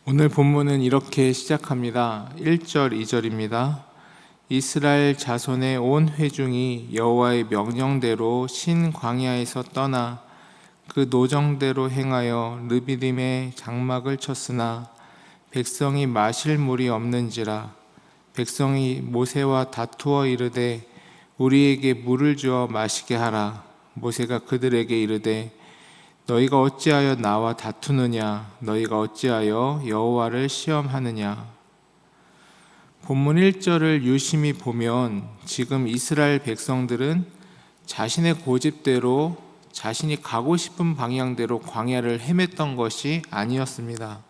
오늘 본문은 이렇게 시작합니다. 1절, 2절입니다. 이스라엘 자손의 온 회중이 여호와의 명령대로 신 광야에서 떠나 그 노정대로 행하여 르비딤에 장막을 쳤으나 백성이 마실 물이 없는지라. 백성이 모세와 다투어 이르되 우리에게 물을 주어 마시게 하라. 모세가 그들에게 이르되 너희가 어찌하여 나와 다투느냐? 너희가 어찌하여 여호와를 시험하느냐? 본문 1절을 유심히 보면 지금 이스라엘 백성들은 자신의 고집대로 자신이 가고 싶은 방향대로 광야를 헤맸던 것이 아니었습니다.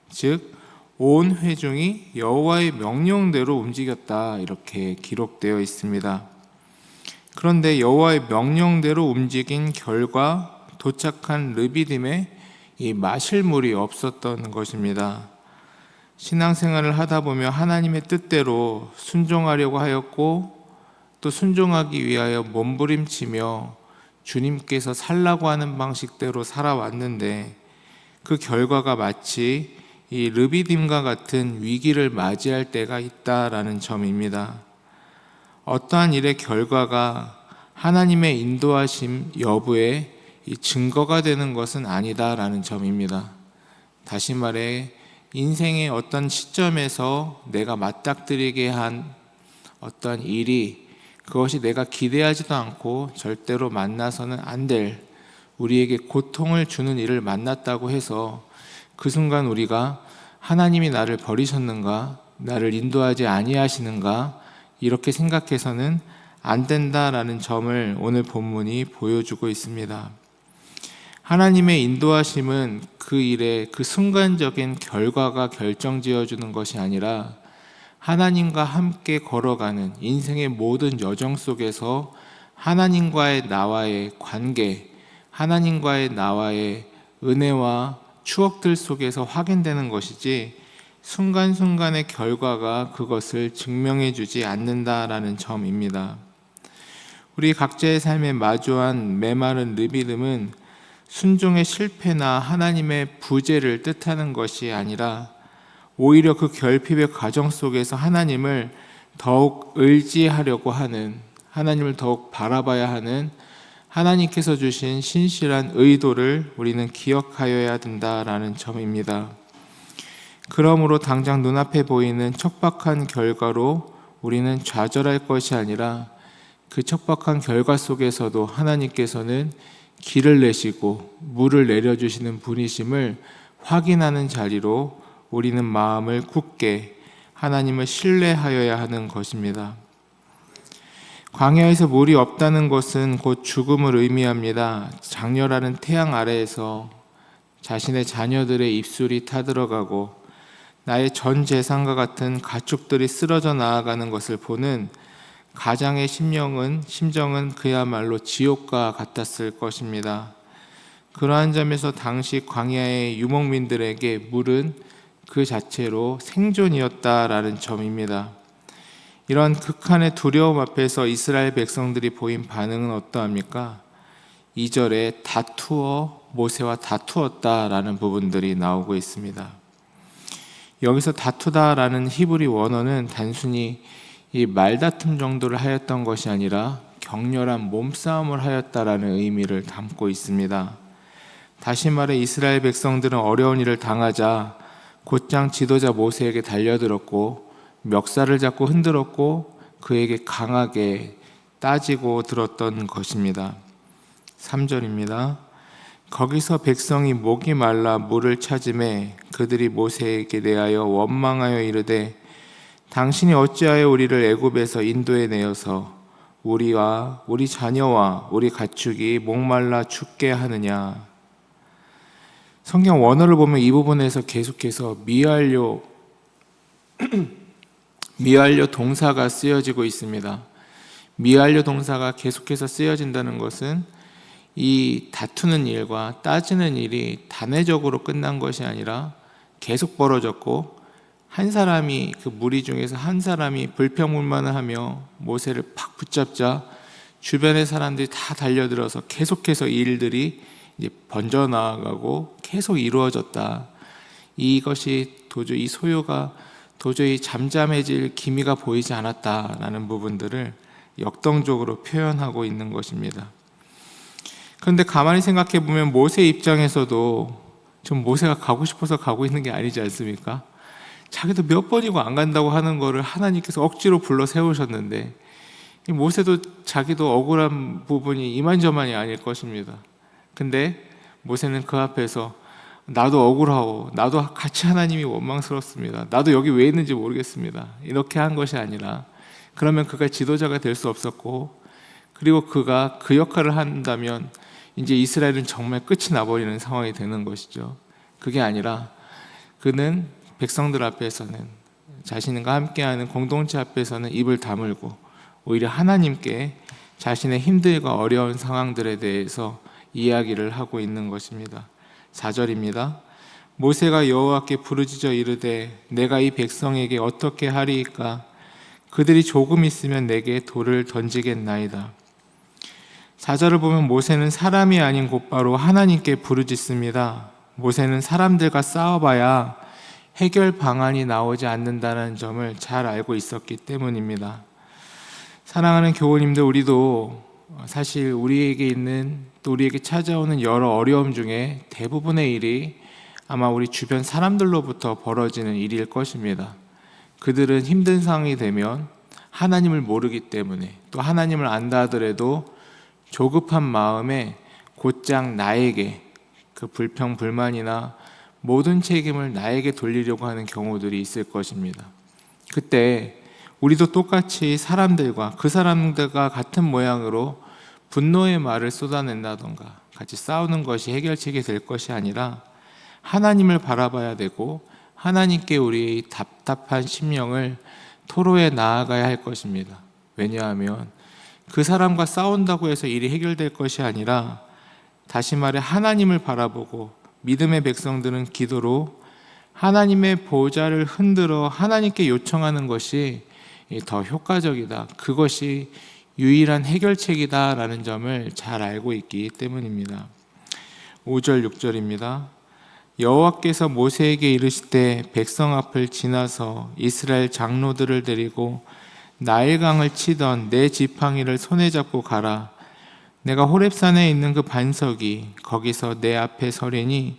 즉, 온 회중이 여호와의 명령대로 움직였다, 이렇게 기록되어 있습니다. 그런데 여호와의 명령대로 움직인 결과 도착한 르비딤에 이 마실 물이 없었던 것입니다. 신앙생활을 하다 보면 하나님의 뜻대로 순종하려고 하였고 또 순종하기 위하여 몸부림치며 주님께서 살라고 하는 방식대로 살아왔는데 그 결과가 마치 이 르비딤과 같은 위기를 맞이할 때가 있다라는 점입니다. 어떠한 일의 결과가 하나님의 인도하심 여부에 이 증거가 되는 것은 아니다라는 점입니다. 다시 말해 인생의 어떤 시점에서 내가 맞닥뜨리게 한 어떤 일이 그것이 내가 기대하지도 않고 절대로 만나서는 안 될 우리에게 고통을 주는 일을 만났다고 해서 그 순간 우리가 하나님이 나를 버리셨는가? 나를 인도하지 아니하시는가? 이렇게 생각해서는 안 된다라는 점을 오늘 본문이 보여주고 있습니다. 하나님의 인도하심은 그 일의 그 순간적인 결과가 결정지어주는 것이 아니라 하나님과 함께 걸어가는 인생의 모든 여정 속에서 하나님과의 나와의 관계, 하나님과의 나와의 은혜와 추억들 속에서 확인되는 것이지 순간순간의 결과가 그것을 증명해 주지 않는다라는 점입니다. 우리 각자의 삶에 마주한 메마른 르비딤은 순종의 실패나 하나님의 부재를 뜻하는 것이 아니라 오히려 그 결핍의 과정 속에서 하나님을 더욱 의지하려고 하는, 하나님을 더욱 바라봐야 하는 하나님께서 주신 신실한 의도를 우리는 기억하여야 된다라는 점입니다. 그러므로 당장 눈앞에 보이는 척박한 결과로 우리는 좌절할 것이 아니라 그 척박한 결과 속에서도 하나님께서는 길을 내시고 물을 내려주시는 분이심을 확인하는 자리로 우리는 마음을 굳게 하나님을 신뢰하여야 하는 것입니다. 광야에서 물이 없다는 것은 곧 죽음을 의미합니다. 장렬하는 태양 아래에서 자신의 자녀들의 입술이 타들어가고 나의 전 재산과 같은 가축들이 쓰러져 나아가는 것을 보는 가장의 심정은 그야말로 지옥과 같았을 것입니다. 그러한 점에서 당시 광야의 유목민들에게 물은 그 자체로 생존이었다라는 점입니다. 이런 극한의 두려움 앞에서 이스라엘 백성들이 보인 반응은 어떠합니까? 2절에 모세와 다투었다라는 부분들이 나오고 있습니다. 여기서 다투다라는 히브리 원어는 단순히 이 말다툼 정도를 하였던 것이 아니라 격렬한 몸싸움을 하였다라는 의미를 담고 있습니다. 다시 말해 이스라엘 백성들은 어려운 일을 당하자 곧장 지도자 모세에게 달려들었고 멱살을 잡고 흔들었고 그에게 강하게 따지고 들었던 것입니다. 3절입니다. 거기서 백성이 목이 말라 물을 찾음에 그들이 모세에게 대하여 원망하여 이르되 당신이 어찌하여 우리를 애굽에서 인도해 내어서 우리와 우리 자녀와 우리 가축이 목말라 죽게 하느냐. 성경 원어를 보면 이 부분에서 계속해서 미완료 동사가 쓰여지고 있습니다. 미완료 동사가 계속해서 쓰여진다는 것은 이 다투는 일과 따지는 일이 단회적으로 끝난 것이 아니라 계속 벌어졌고 한 사람이 그 무리 중에서 한 사람이 불평불만을 하며 모세를 팍 붙잡자 주변의 사람들이 다 달려들어서 계속해서 이 일들이 이제 번져나가고 계속 이루어졌다. 이것이 도저히 이 소요가 도저히 잠잠해질 기미가 보이지 않았다라는 부분들을 역동적으로 표현하고 있는 것입니다. 그런데 가만히 생각해 보면 모세 입장에서도 좀 모세가 가고 싶어서 가고 있는 게 아니지 않습니까? 자기도 몇 번이고 안 간다고 하는 거를 하나님께서 억지로 불러 세우셨는데, 모세도 자기도 억울한 부분이 이만저만이 아닐 것입니다. 근데 모세는 그 앞에서 나도 억울하고 나도 같이 하나님이 원망스럽습니다. 나도 여기 왜 있는지 모르겠습니다. 이렇게 한 것이 아니라, 그러면 그가 지도자가 될 수 없었고, 그리고 그가 그 역할을 한다면 이제 이스라엘은 정말 끝이 나버리는 상황이 되는 것이죠. 그게 아니라 그는 백성들 앞에서는, 자신과 함께하는 공동체 앞에서는 입을 다물고 오히려 하나님께 자신의 힘들고 어려운 상황들에 대해서 이야기를 하고 있는 것입니다. 4절입니다. 모세가 여호와께 부르짖어 이르되 내가 이 백성에게 어떻게 하리이까? 그들이 조금 있으면 내게 돌을 던지겠나이다. 4절을 보면 모세는 사람이 아닌 곧바로 하나님께 부르짖습니다. 모세는 사람들과 싸워봐야 해결 방안이 나오지 않는다는 점을 잘 알고 있었기 때문입니다. 사랑하는 교우님들, 우리도 사실 우리에게 있는, 또 우리에게 찾아오는 여러 어려움 중에 대부분의 일이 아마 우리 주변 사람들로부터 벌어지는 일일 것입니다. 그들은 힘든 상황이 되면 하나님을 모르기 때문에, 또 하나님을 안다 하더라도 조급한 마음에 곧장 나에게 그 불평, 불만이나 모든 책임을 나에게 돌리려고 하는 경우들이 있을 것입니다. 그때 우리도 똑같이 사람들과, 그 사람들과 같은 모양으로 분노의 말을 쏟아낸다던가 같이 싸우는 것이 해결책이 될 것이 아니라 하나님을 바라봐야 되고, 하나님께 우리의 답답한 심령을 토로해 나아가야 할 것입니다. 왜냐하면 그 사람과 싸운다고 해서 일이 해결될 것이 아니라, 다시 말해 하나님을 바라보고 믿음의 백성들은 기도로 하나님의 보좌를 흔들어 하나님께 요청하는 것이 더 효과적이다, 그것이 유일한 해결책이다 라는 점을 잘 알고 있기 때문입니다. 5절 6절입니다. 여호와께서 모세에게 이르시되 백성 앞을 지나서 이스라엘 장로들을 데리고 나일강을 치던 내 지팡이를 손에 잡고 가라. 내가 호렙산에 있는 그 반석이 거기서 내 앞에 서리니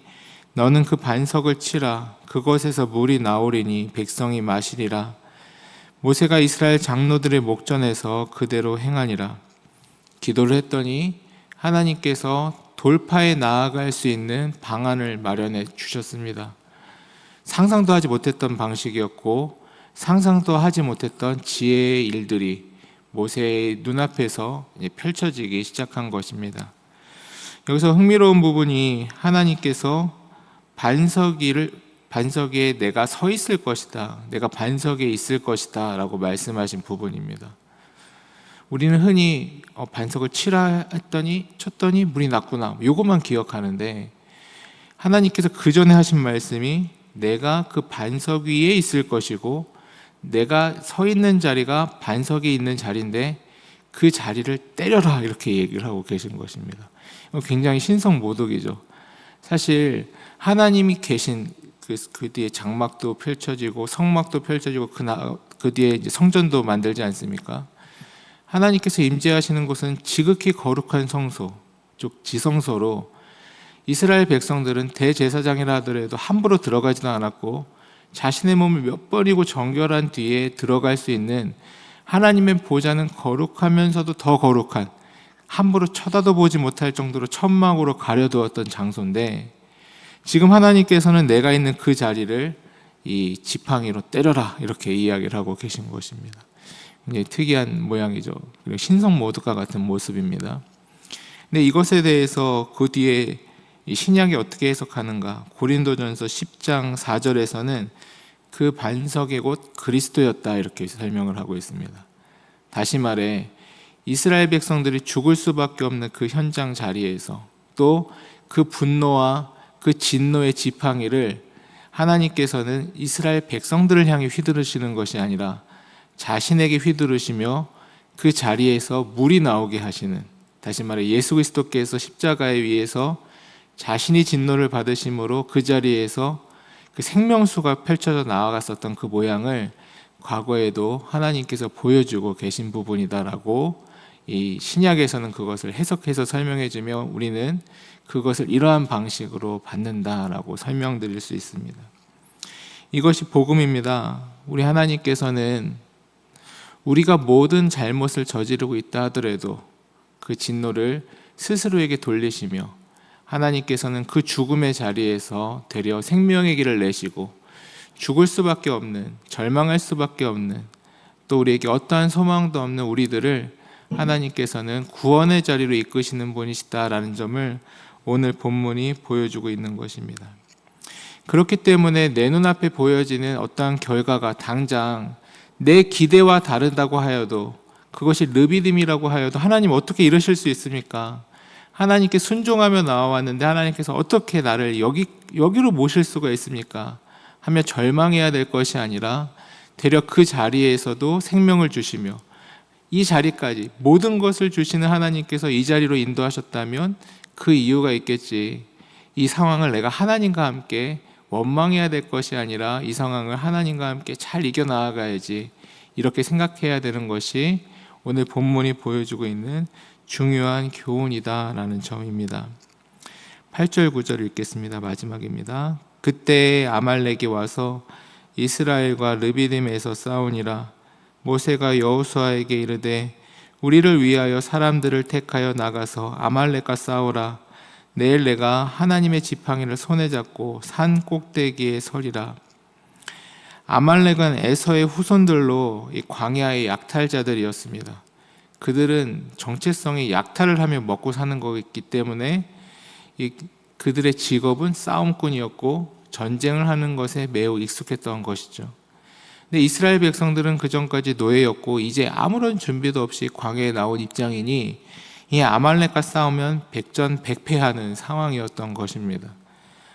너는 그 반석을 치라. 그것에서 물이 나오리니 백성이 마시리라. 모세가 이스라엘 장로들의 목전에서 그대로 행하니라. 기도를 했더니 하나님께서 돌파해 나아갈 수 있는 방안을 마련해 주셨습니다. 상상도 하지 못했던 방식이었고, 상상도 하지 못했던 지혜의 일들이 모세의 눈앞에서 펼쳐지기 시작한 것입니다. 여기서 흥미로운 부분이, 하나님께서 반석 위에 내가 서 있을 것이다, 내가 반석에 있을 것이다 라고 말씀하신 부분입니다. 우리는 흔히 반석을 치라 했더니 쳤더니 물이 났구나, 이것만 기억하는데, 하나님께서 그 전에 하신 말씀이 내가 그 반석 위에 있을 것이고, 내가 서 있는 자리가 반석에 있는 자리인데 그 자리를 때려라, 이렇게 얘기를 하고 계신 것입니다. 굉장히 신성모독이죠. 사실 하나님이 계신 그 뒤에 장막도 펼쳐지고 성막도 펼쳐지고 그 뒤에 이제 성전도 만들지 않습니까? 하나님께서 임재하시는 곳은 지극히 거룩한 성소, 즉 지성소로, 이스라엘 백성들은 대제사장이라 하더라도 함부로 들어가지도 않았고, 자신의 몸을 몇 번이고 정결한 뒤에 들어갈 수 있는, 하나님의 보좌는 거룩하면서도 더 거룩한, 함부로 쳐다도 보지 못할 정도로 천막으로 가려두었던 장소인데, 지금 하나님께서는 내가 있는 그 자리를 이 지팡이로 때려라, 이렇게 이야기를 하고 계신 것입니다. 굉장히 특이한 모양이죠. 그리고 신성모독과 같은 모습입니다. 근데 이것에 대해서 그 뒤에 이 신약이 어떻게 해석하는가? 고린도전서 10장 4절에서는 그 반석의 곧 그리스도였다, 이렇게 설명을 하고 있습니다. 다시 말해 이스라엘 백성들이 죽을 수밖에 없는 그 현장 자리에서, 또 그 분노와 그 진노의 지팡이를 하나님께서는 이스라엘 백성들을 향해 휘두르시는 것이 아니라 자신에게 휘두르시며 그 자리에서 물이 나오게 하시는, 다시 말해 예수 그리스도께서 십자가에 위해서 자신이 진노를 받으심으로 그 자리에서 그 생명수가 펼쳐져 나아갔었던 그 모양을 과거에도 하나님께서 보여주고 계신 부분이다라고 이 신약에서는 그것을 해석해서 설명해주며 우리는 그것을 이러한 방식으로 받는다라고 설명드릴 수 있습니다. 이것이 복음입니다. 우리 하나님께서는 우리가 모든 잘못을 저지르고 있다 하더라도 그 진노를 스스로에게 돌리시며 하나님께서는 그 죽음의 자리에서 되려 생명의 길을 내시고 죽을 수밖에 없는, 절망할 수밖에 없는, 또 우리에게 어떠한 소망도 없는 우리들을 하나님께서는 구원의 자리로 이끄시는 분이시다라는 점을 오늘 본문이 보여주고 있는 것입니다. 그렇기 때문에 내 눈앞에 보여지는 어떠한 결과가 당장 내 기대와 다르다고 하여도, 그것이 르비딤이라고 하여도 하나님 어떻게 이러실 수 있습니까? 하나님께 순종하며 나와왔는데 하나님께서 어떻게 나를 여기로 모실 수가 있습니까? 하며 절망해야 될 것이 아니라 되려 그 자리에서도 생명을 주시며 이 자리까지 모든 것을 주시는 하나님께서 이 자리로 인도하셨다면 그 이유가 있겠지. 이 상황을 내가 하나님과 함께 원망해야 될 것이 아니라 이 상황을 하나님과 함께 잘 이겨나가야지, 이렇게 생각해야 되는 것이 오늘 본문이 보여주고 있는 중요한 교훈이다라는 점입니다. 8절 9절 읽겠습니다. 마지막입니다. 그때 아말렉이 와서 이스라엘과 르비딤에서 싸우니라. 모세가 여호수아에게 이르되 우리를 위하여 사람들을 택하여 나가서 아말렉과 싸우라. 내일 내가 하나님의 지팡이를 손에 잡고 산 꼭대기에 서리라. 아말렉은 에서의 후손들로 이 광야의 약탈자들이었습니다. 그들은 정체성이 약탈을 하며 먹고 사는 거기 때문에 그들의 직업은 싸움꾼이었고 전쟁을 하는 것에 매우 익숙했던 것이죠. 근데 이스라엘 백성들은 그 전까지 노예였고 이제 아무런 준비도 없이 광야에 나온 입장이니 이 아말렉과 싸우면 백전백패하는 상황이었던 것입니다.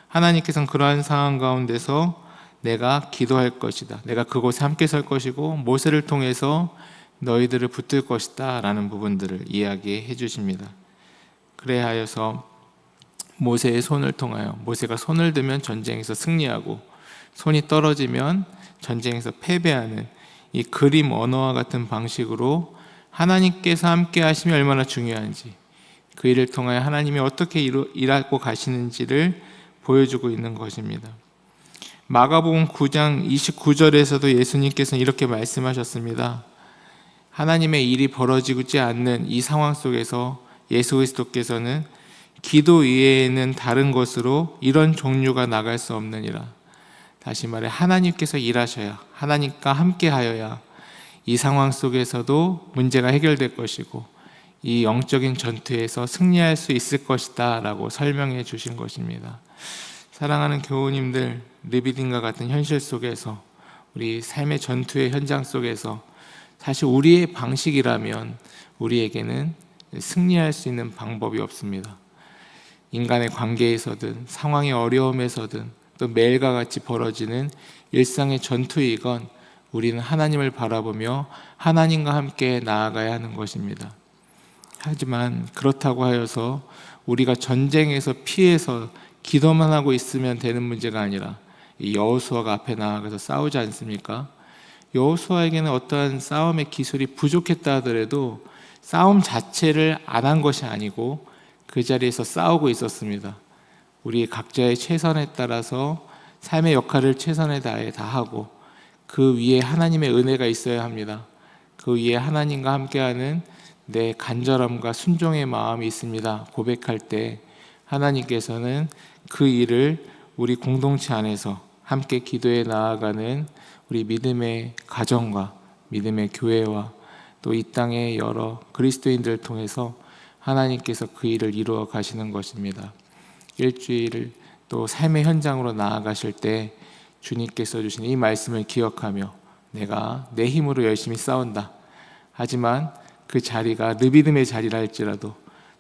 하나님께서는 그러한 상황 가운데서 내가 기도할 것이다, 내가 그곳에 함께 설 것이고 모세를 통해서 너희들을 붙들 것이다 라는 부분들을 이야기해 주십니다. 그래야 하여서 모세의 손을 통하여, 모세가 손을 들면 전쟁에서 승리하고 손이 떨어지면 전쟁에서 패배하는 이 그림 언어와 같은 방식으로 하나님께서 함께 하심이 얼마나 중요한지, 그 일을 통하여 하나님이 어떻게 일하고 가시는지를 보여주고 있는 것입니다. 마가복음 9장 29절에서도 예수님께서는 이렇게 말씀하셨습니다. 하나님의 일이 벌어지지 않는 이 상황 속에서 예수 그리스도께서는 기도 이외에는 다른 것으로 이런 종류가 나갈 수 없느니라. 다시 말해 하나님께서 일하셔야, 하나님과 함께 하여야 이 상황 속에서도 문제가 해결될 것이고 이 영적인 전투에서 승리할 수 있을 것이다 라고 설명해 주신 것입니다. 사랑하는 교우님들, 르비딤과 같은 현실 속에서, 우리 삶의 전투의 현장 속에서 사실 우리의 방식이라면 우리에게는 승리할 수 있는 방법이 없습니다. 인간의 관계에서든 상황의 어려움에서든 또 매일과 같이 벌어지는 일상의 전투이건 우리는 하나님을 바라보며 하나님과 함께 나아가야 하는 것입니다. 하지만 그렇다고 하여서 우리가 전쟁에서 피해서 기도만 하고 있으면 되는 문제가 아니라 여호수아가 앞에 나아가서 싸우지 않습니까? 여호수아에게는 어떠한 싸움의 기술이 부족했다 하더라도 싸움 자체를 안 한 것이 아니고 그 자리에서 싸우고 있었습니다. 우리 각자의 최선에 따라서 삶의 역할을 최선에 다해 다 하고 그 위에 하나님의 은혜가 있어야 합니다. 그 위에 하나님과 함께하는 내 간절함과 순종의 마음이 있습니다. 고백할 때 하나님께서는 그 일을 우리 공동체 안에서 함께 기도해 나아가는 우리 믿음의 가정과 믿음의 교회와 또 이 땅의 여러 그리스도인들을 통해서 하나님께서 그 일을 이루어 가시는 것입니다. 일주일을 또 삶의 현장으로 나아가실 때 주님께서 주신 이 말씀을 기억하며 내가 내 힘으로 열심히 싸운다. 하지만 그 자리가 르비딤의 자리라 할지라도,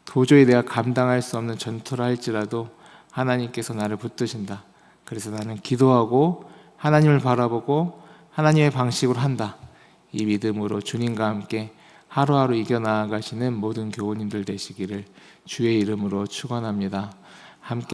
도저히 내가 감당할 수 없는 전투라 할지라도 하나님께서 나를 붙드신다. 그래서 나는 기도하고 하나님을 바라보고 하나님의 방식으로 한다. 이 믿음으로 주님과 함께 하루하루 이겨나가시는 모든 교우님들 되시기를 주의 이름으로 축원합니다. 함께